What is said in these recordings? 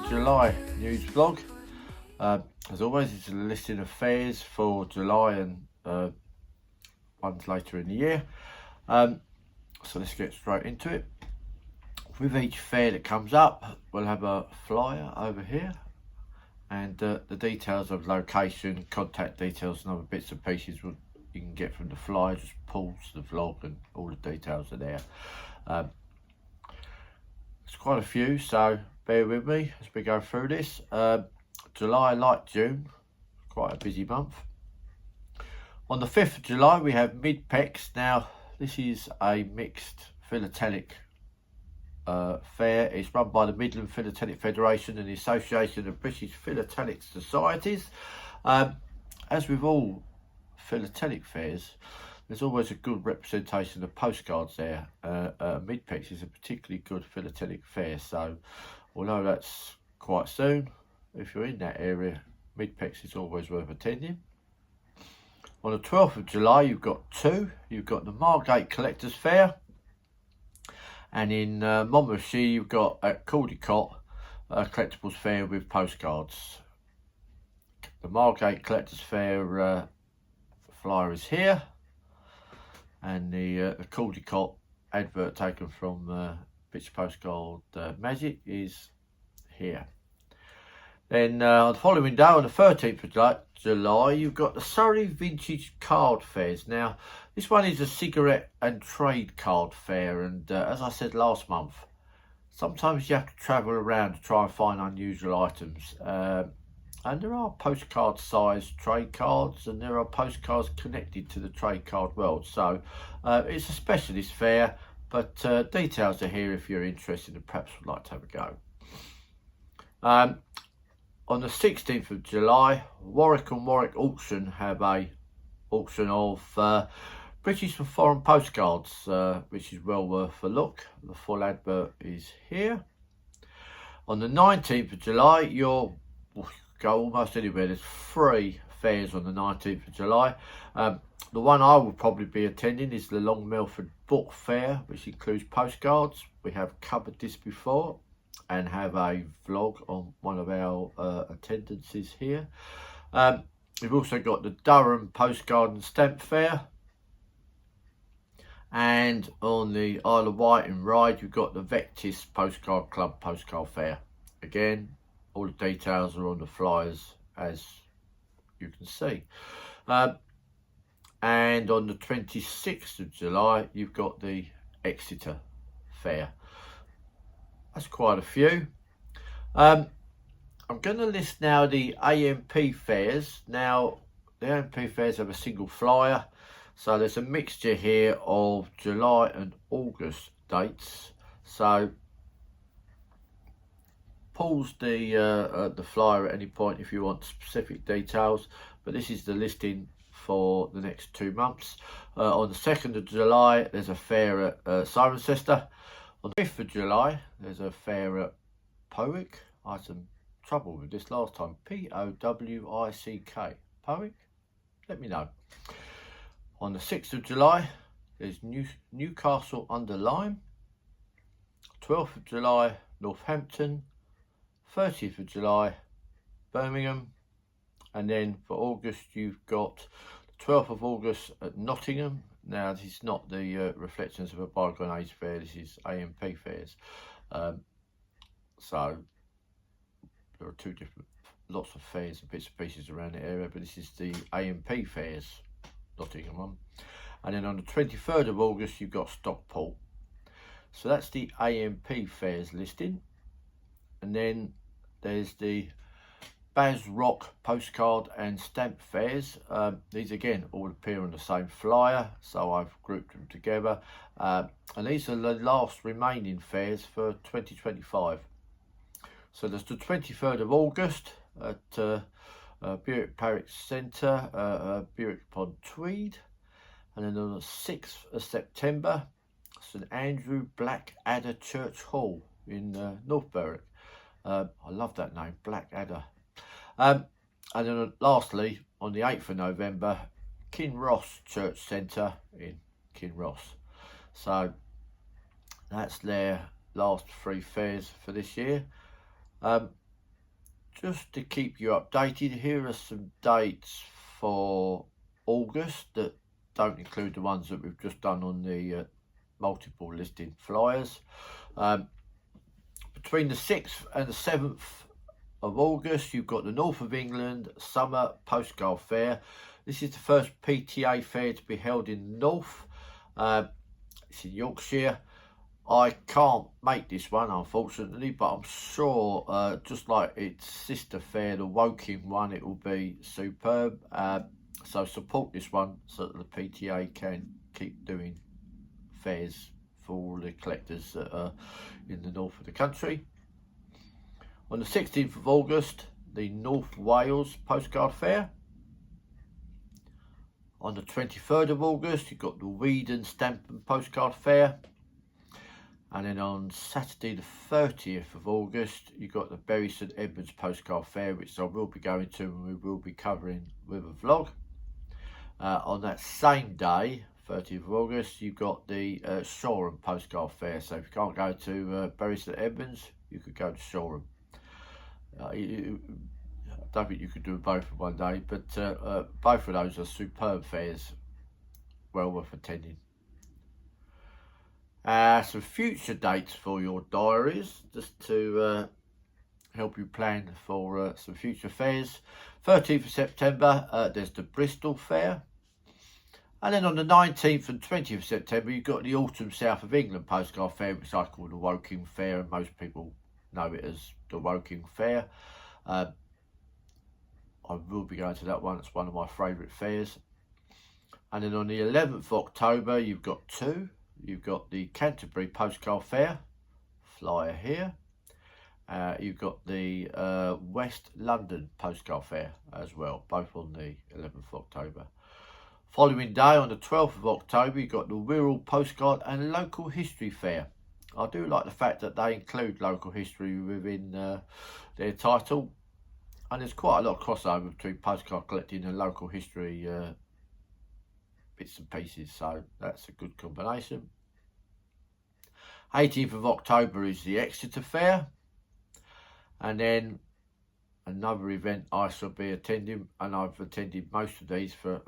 July news vlog. As always, it's a listing of fairs for July and ones later in the year. So let's get straight into it. With each fair that comes up, we'll have a flyer over here and the details of location, contact details and other bits and pieces you can get from the flyer. Just pause the vlog and all the details are there. It's quite a few, so bear with me as we go through this. July, like June, quite a busy month. On the 5th of July we have Mid-Pex. Now this is a mixed philatelic fair. It's run by the Midland Philatelic Federation and the Association of British Philatelic Societies. As with all philatelic fairs, there's always a good representation of postcards there. Mid-Pex is a particularly good philatelic fair, so although that's quite soon, if you're in that area, Mid-Pex is always worth attending. On the 12th of July you've got two. You've got the Margate Collectors Fair, and in Monmouthshire you've got at Caldecott a collectibles fair with postcards. The Margate Collectors Fair flyer is here, and the Caldecott advert taken from British Postcard Magic is here. Then on the following day, on the 13th of July, you've got the Surrey Vintage Card Fairs. Now, this one is a cigarette and trade card fair, and as I said last month, sometimes you have to travel around to try and find unusual items. And there are postcard sized trade cards, and there are postcards connected to the trade card world. So it's a specialist fair, but details are here if you're interested and perhaps would like to have a go. On the 16th of July, Warwick and Warwick Auction have a auction of British and foreign postcards, which is well worth a look. The full advert is here. On the 19th of July, you'll go almost anywhere. There's 3 fairs on the 19th of July. The one I will probably be attending is the Long Melford Book Fair, which includes postcards. We have covered this before and have a vlog on one of our attendances here. We've also got the Durham Postcard and Stamp Fair, and on the Isle of Wight in Ryde you've got the Vectis Postcard Club Postcard Fair. Again, all the details are on the flyers as you can see. And on the 26th of July you've got the Exeter Fair. That's quite a few. I'm going to list now the AMP fairs. Now, the AMP fairs have a single flyer, so there's a mixture here of July and August dates. So pause the flyer at any point if you want specific details, but this is the listing for the next 2 months. On the 2nd of July there's a fair at Cirencester. On the 5th of July, there's a fair at Powick. I had some trouble with this last time. P-O-W-I-C-K. Powick? Let me know. On the 6th of July, there's Newcastle under Lyme. 12th of July, Northampton. 30th of July, Birmingham. And then for August, you've got the 12th of August at Nottingham. Now, this is not the Reflections of a Bygone Age fair, this is AMP fairs. So, there are 2 different, lots of fairs and bits and pieces around the area, but this is the AMP fairs, Nottingham one. And then on the 23rd of August, you've got Stockport. So that's the AMP fairs listing. And then there's the Baz Rock Postcard and Stamp Fairs. These again all appear on the same flyer, so I've grouped them together. And these are the last remaining fairs for 2025. So there's the 23rd of August at Berwick Parish Centre, Berwick upon Tweed. And then on the 6th of September, St Andrew Blackadder Church Hall in North Berwick. I love that name, Blackadder. And then lastly, on the 8th of November, Kinross Church Centre in Kinross. So that's their last 3 fairs for this year. just to keep you updated, here are some dates for August that don't include the ones that we've just done on the multiple listing flyers. Between the 6th and the 7th of August, you've got the North of England Summer Postcard Fair. This is the first PTA fair to be held in the North. It's in Yorkshire. I can't make this one, unfortunately, but I'm sure, just like its sister fair, the Woking one, it will be superb. So support this one so that the PTA can keep doing fairs for all the collectors that are in the north of the country. On the 16th of August, the North Wales Postcard Fair. On the 23rd of August, you've got the Weedon Stamp and Postcard Fair. And then on Saturday the 30th of August, you've got the Bury St Edmunds Postcard Fair, which I will be going to and we will be covering with a vlog. On that same day, 30th of August, you've got the Shoreham Postcard Fair. So if you can't go to Bury St Edmunds, you could go to Shoreham. I don't think you could do both in one day, but both of those are superb fairs, well worth attending. Some future dates for your diaries, just to help you plan for some future fairs. 13th of September, there's the Bristol Fair. And then on the 19th and 20th of September, you've got the Autumn South of England Postcard Fair, which I call the Woking Fair, and most people know it as the Woking Fair. I will be going to that one. It's one of my favourite fairs. And then on the 11th of October, you've got two. You've got the Canterbury Postcard Fair, flyer here. You've got the West London Postcard Fair as well, both on the 11th of October. Following day, on the 12th of October, you've got the Wirral Postcard and Local History Fair. I do like the fact that they include local history within their title. And there's quite a lot of crossover between postcard collecting and local history bits and pieces, so that's a good combination. 18th of October is the Exeter Fair, and then another event I shall be attending, and I've attended most of these for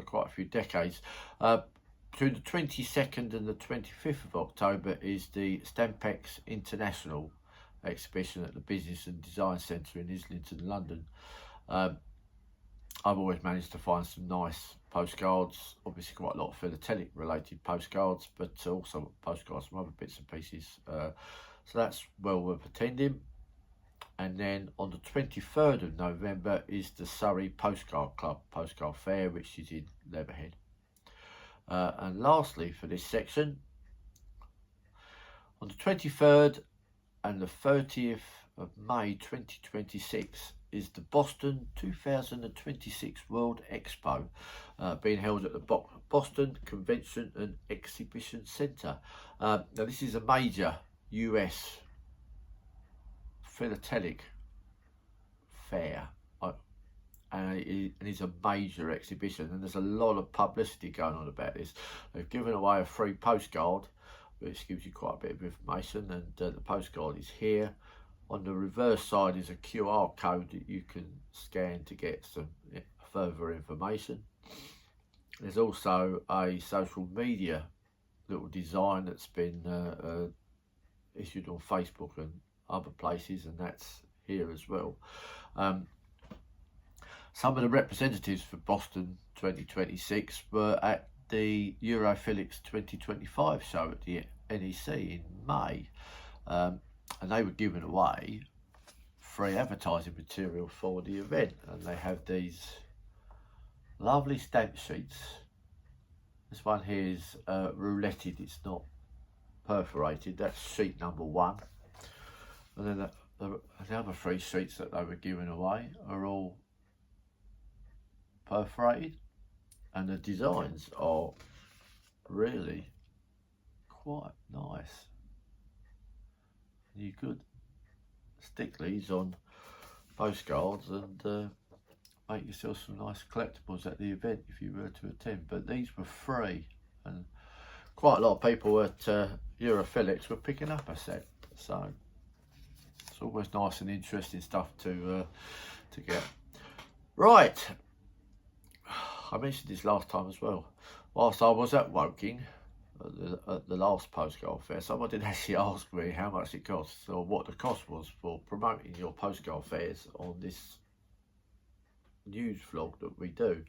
quite a few decades. Between the 22nd and the 25th of October is the Stampex International exhibition at the Business and Design Centre in Islington, London. I've always managed to find some nice postcards, obviously quite a lot of philatelic related postcards, but also postcards from other bits and pieces. So that's well worth attending. And then on the 23rd of November is the Surrey Postcard Club Postcard Fair, which is in Leatherhead. And lastly for this section, on the 23rd and the 30th of May 2026 is the Boston 2026 World Expo, being held at the Boston Convention and Exhibition Centre. Now this is a major US philatelic fair, and it's a major exhibition, and there's a lot of publicity going on about this. They've given away a free postcard, which gives you quite a bit of information, and the postcard is here. On the reverse side is a QR code that you can scan to get some further information. There's also a social media little design that's been issued on Facebook and other places, and that's here as well. Some of the representatives for Boston 2026 were at the Europhilics 2025 show at the NEC in May, and they were giving away free advertising material for the event, and they have these lovely stamp sheets. This one here is rouletted, it's not perforated. That's sheet number 1, and then the other 3 sheets that they were giving away are all perforated, and the designs are really quite nice. You could stick these on postcards and make yourself some nice collectibles at the event if you were to attend, but these were free, and quite a lot of people at Europhilics were picking up a set, so It's always nice and interesting stuff to get. Right, I mentioned this last time as well. Whilst I was at Woking at the last postcard fair, someone did actually ask me how much it costs or what the cost was for promoting your postcard fairs on this news vlog that we do,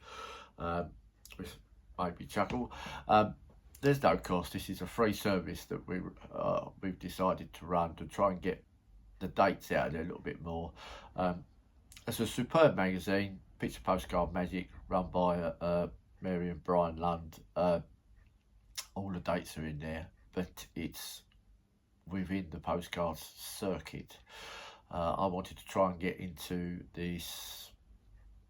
which made me chuckle. There's no cost. This is a free service that we've decided to run to try and get the dates out there a little bit more. It's a superb magazine, Picture Postcard Magic, run by Mary and Brian Lund. All the dates are in there, but it's within the postcards circuit. I wanted to try and get into this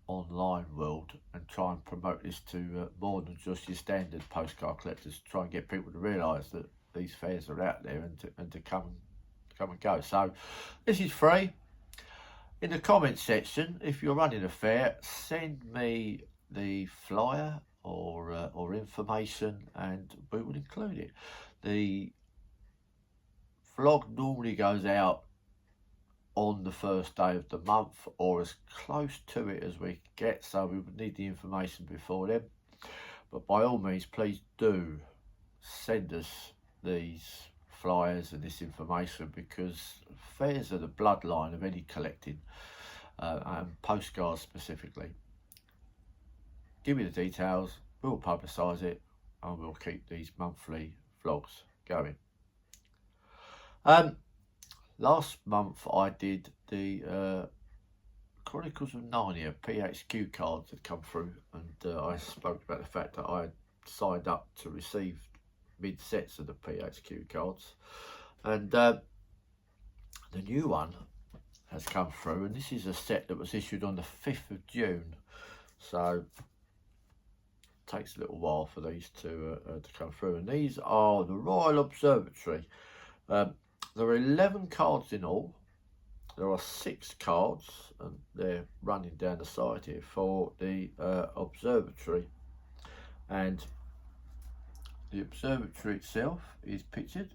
online world and try and promote this to more than just your standard postcard collectors, try and get people to realise that these fairs are out there and to come and go. So this is free. In the comments section, if you're running a fair, send me the flyer or information and we will include it. The vlog normally goes out on the first day of the month or as close to it as we get, so we would need the information before then. But by all means, please do send us these flyers and this information, because fairs are the bloodline of any collecting, and postcards specifically. Give me the details, we'll publicise it and we'll keep these monthly vlogs going. Last month I did the Chronicles of Narnia PHQ cards that come through, and I spoke about the fact that I had signed up to receive mid-sets of the PHQ cards, and the new one has come through, and this is a set that was issued on the 5th of June, so it takes a little while for these to come through. And these are the Royal Observatory. There are 11 cards in all. There are 6 cards, and they're running down the side here, for the observatory. And the observatory itself is pictured,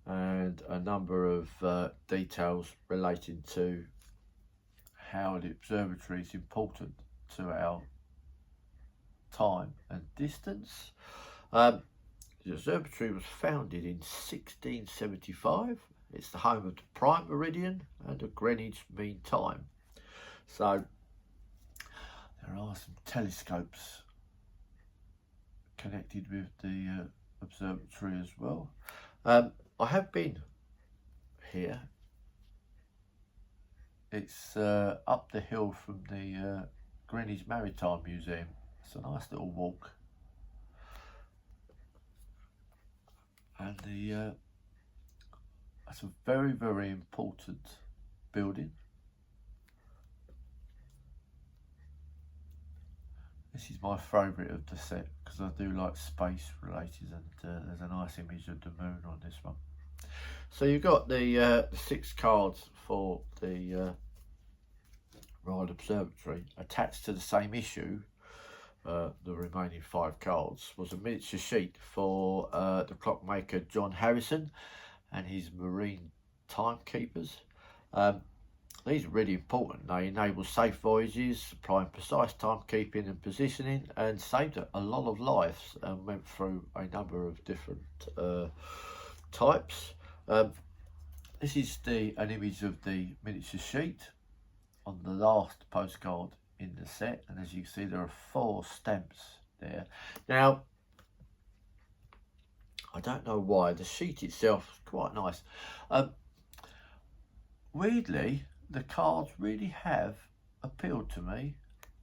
and a number of details relating to how the observatory is important to our time and distance. The observatory was founded in 1675. It's the home of the prime meridian and of Greenwich Mean Time. So there are some telescopes connected with the observatory as well. I have been here. It's up the hill from the Greenwich Maritime Museum. It's a nice little walk. And it's a very, very important building. This is my favourite of the set because I do like space related, and there's a nice image of the moon on this one. So you've got the 6 cards for the Royal Observatory. Attached to the same issue, the remaining 5 cards, was a miniature sheet for the clockmaker John Harrison and his marine timekeepers. These are really important. They enable safe voyages, supplying precise timekeeping and positioning, and saved a lot of lives, and went through a number of different types. This is an image of the miniature sheet on the last postcard in the set, and as you can see, there are 4 stamps there. Now, I don't know why, the sheet itself is quite nice. Weirdly, the cards really have appealed to me.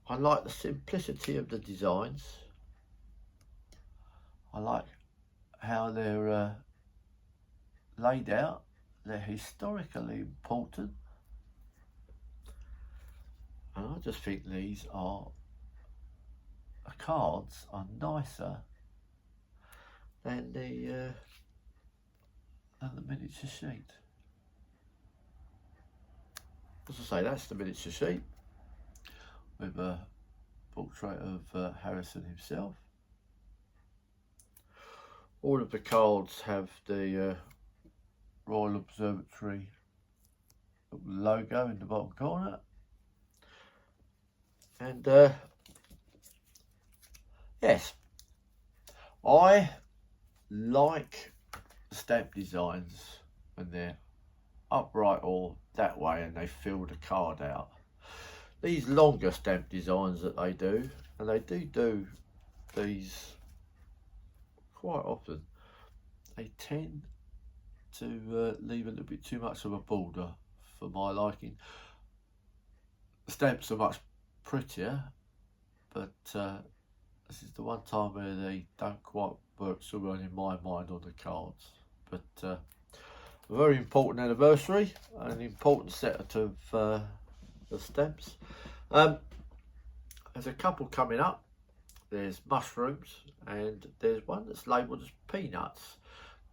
I like the simplicity of the designs. I like how they're laid out. They're historically important. And I just think these the cards are nicer than the miniature sheet. As I say, that's the miniature sheet with a portrait of Harrison himself. All of the cards have the Royal Observatory logo in the bottom corner. And yes, I like stamp designs when they're upright or that way and they fill the card out. These longer stamp designs that they do, and they do these quite often, they tend to leave a little bit too much of a border for my liking. Stamps are much prettier, but this is the one time where they don't quite work so well in my mind on the cards. But a very important anniversary, an important set of stamps. There's a couple coming up. There's mushrooms and there's one that's labelled as peanuts.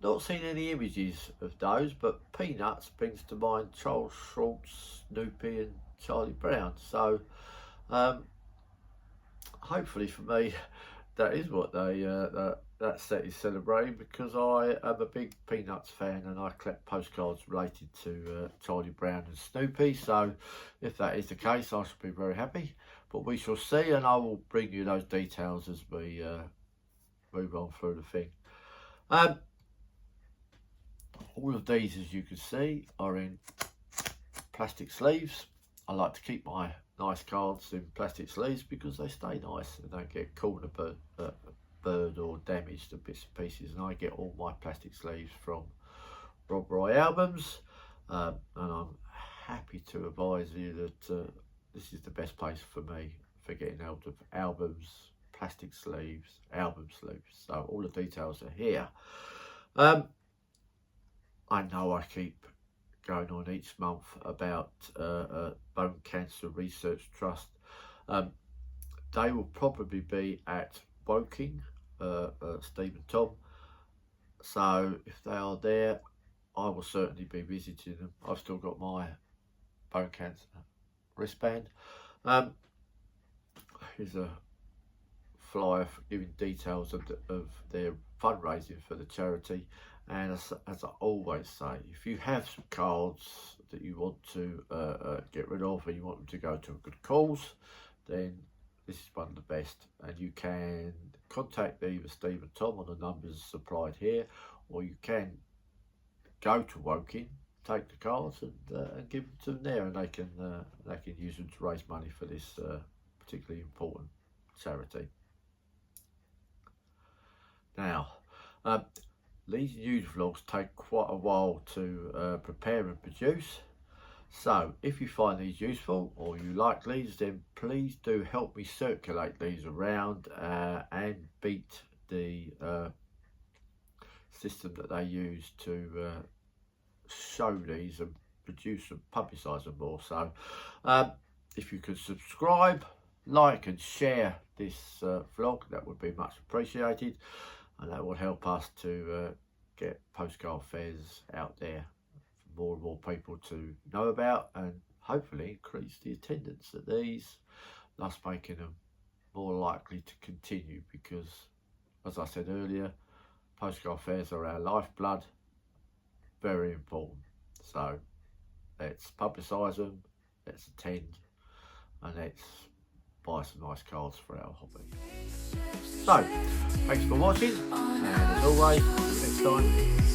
Not seen any images of those, but peanuts brings to mind Charles Schulz, Snoopy and Charlie Brown. So hopefully for me that is what they that set is celebrating, because I am a big Peanuts fan and I collect postcards related to Charlie Brown and Snoopy. So if that is the case, I should be very happy. But we shall see, and I will bring you those details as we move on through the thing. All of these, as you can see, are in plastic sleeves. I like to keep my nice cards in plastic sleeves because they stay nice and don't get caught in a bird or damaged to bits and pieces. And I get all my plastic sleeves from Rob Roy Albums, and I'm happy to advise you that this is the best place for me for getting out of albums, plastic sleeves, album sleeves. So all the details are here. I know I keep going on each month about Bone Cancer Research Trust. They will probably be at Woking, Steve and Tom. So if they are there, I will certainly be visiting them. I've still got my bone cancer wristband. Here's a flyer giving details of their fundraising for the charity. And as I always say, if you have some cards that you want to get rid of and you want them to go to a good cause, then this is one of the best. And you can contact either Steve and Tom on the numbers supplied here, or you can go to Woking, take the cards and give them to them there, and they can use them to raise money for this particularly important charity. Now, these news vlogs take quite a while to prepare and produce. So if you find these useful or you like these, then please do help me circulate these around and beat the system that they use to show these and produce and publicise them more. So if you could subscribe, like and share this vlog, that would be much appreciated, and that will help us to get postcard fairs out there for more and more people to know about, and hopefully increase the attendance at these, thus making them more likely to continue, because as I said earlier, postcard fairs are our lifeblood, very important. So let's publicise them, let's attend, and let's buy some nice cards for our hobby. So thanks for watching, and as always, next time.